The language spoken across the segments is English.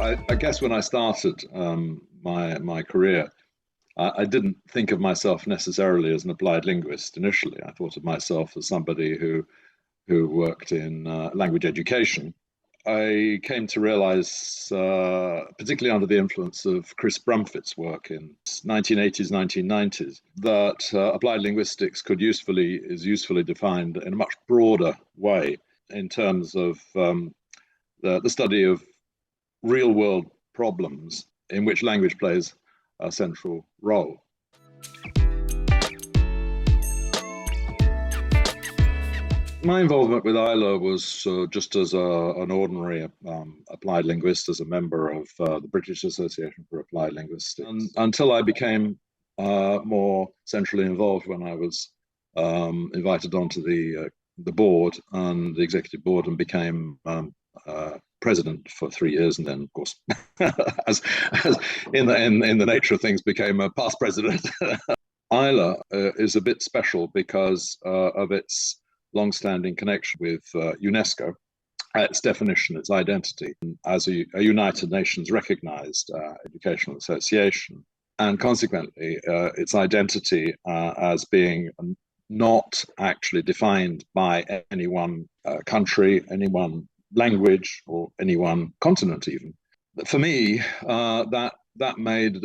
I guess when I started my career, I didn't think of myself necessarily as an applied linguist initially. I thought of myself as somebody who worked in language education. I came to realize, particularly under the influence of Chris Brumfitt's work in 1980s, 1990s, that applied linguistics is usefully defined in a much broader way in terms of the study of real world problems in which language plays a central role. My involvement with ILA was just as an ordinary applied linguist, as a member of the British Association for Applied Linguistics, until I became more centrally involved when I was invited onto the board and the executive board, and became president for 3 years, and then, of course, as in the nature of things, became a past president. ILA is a bit special because of its long-standing connection with UNESCO, its definition, its identity as a United Nations recognized educational association, and consequently its identity as being not actually defined by any one country, any one language, or any one continent even. For me, that made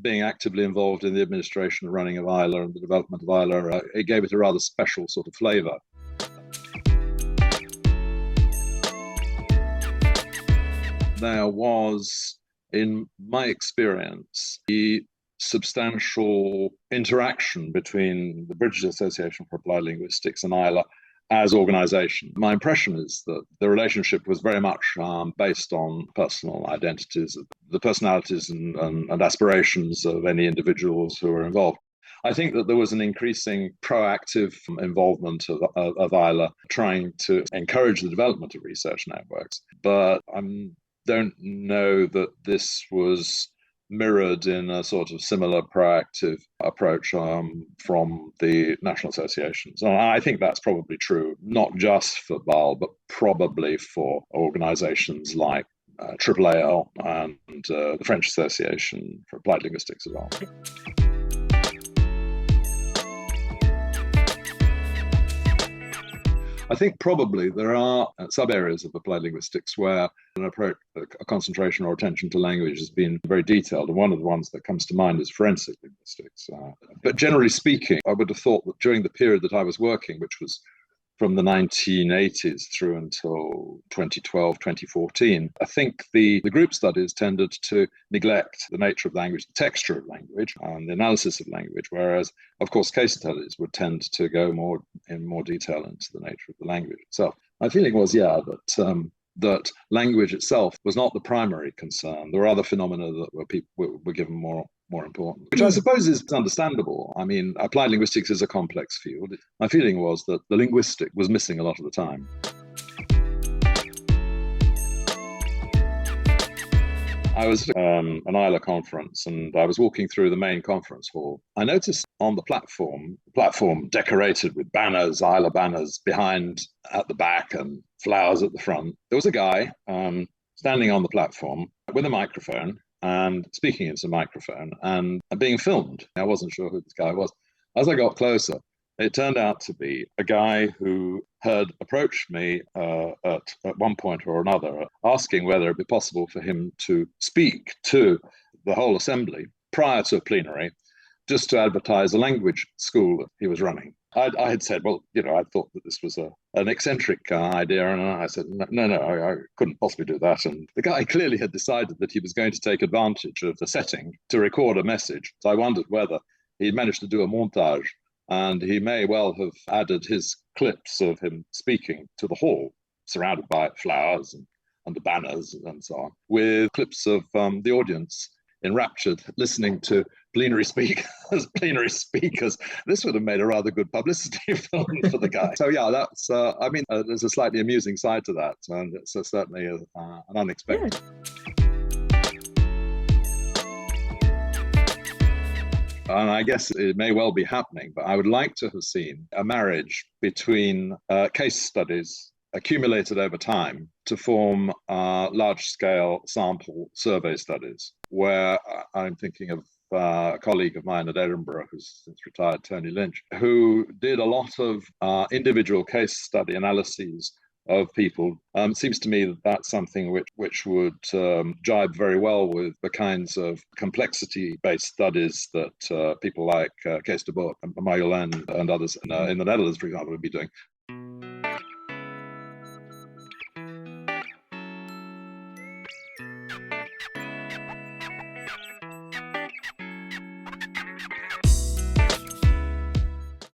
being actively involved in the administration and running of ILA and the development of ILA, it gave it a rather special sort of flavor. There was, in my experience, the substantial interaction between the British Association for Applied Linguistics and ILA as organization. My impression is that the relationship was very much based on personal identities, the personalities and aspirations of any individuals who were involved. I think that there was an increasing proactive involvement of ILA trying to encourage the development of research networks, but I don't know that this was mirrored in a sort of similar proactive approach from the national associations. And I think that's probably true, not just for BAL, but probably for organizations like AAAL and the French Association for Applied Linguistics as well. I think probably there are sub-areas of applied linguistics where a concentration or attention to language has been very detailed. And one of the ones that comes to mind is forensic linguistics. But generally speaking, I would have thought that during the period that I was working, which was from the 1980s through until 2012, 2014, I think the group studies tended to neglect the nature of language, the texture of language, and the analysis of language, whereas, of course, case studies would tend to go in more detail into the nature of the language itself. My feeling was, that language itself was not the primary concern. There were other phenomena that were given more important, which I suppose is understandable. I mean, applied linguistics is a complex field. My feeling was that the linguistic was missing a lot of the time. I was at an ILA conference, and I was walking through the main conference hall. I noticed on the platform decorated with banners, ILA banners behind, at the back, and flowers at the front, there was a guy standing on the platform with a microphone and speaking into the microphone and being filmed. I wasn't sure who this guy was. As I got closer, it turned out to be a guy who had approached me at one point or another, asking whether it'd be possible for him to speak to the whole assembly prior to a plenary, just to advertise a language school that he was running. I had said, well, I thought that this was an eccentric idea, and I said, no, I couldn't possibly do that. And the guy clearly had decided that he was going to take advantage of the setting to record a message. So I wondered whether he'd managed to do a montage, and he may well have added his clips of him speaking to the hall, surrounded by flowers and the banners and so on, with clips of the audience enraptured, listening to plenary speakers. This would have made a rather good publicity film for the guy. So that's, there's a slightly amusing side to that, and it's certainly an unexpected. And I guess it may well be happening, but I would like to have seen a marriage between case studies accumulated over time to form large-scale sample survey studies, where I'm thinking of a colleague of mine at Edinburgh, who's since retired, Tony Lynch, who did a lot of individual case study analyses of people. Seems to me that that's something which would jibe very well with the kinds of complexity-based studies that people like Kees de Boer and Marjolein and others in the Netherlands, for example, would be doing.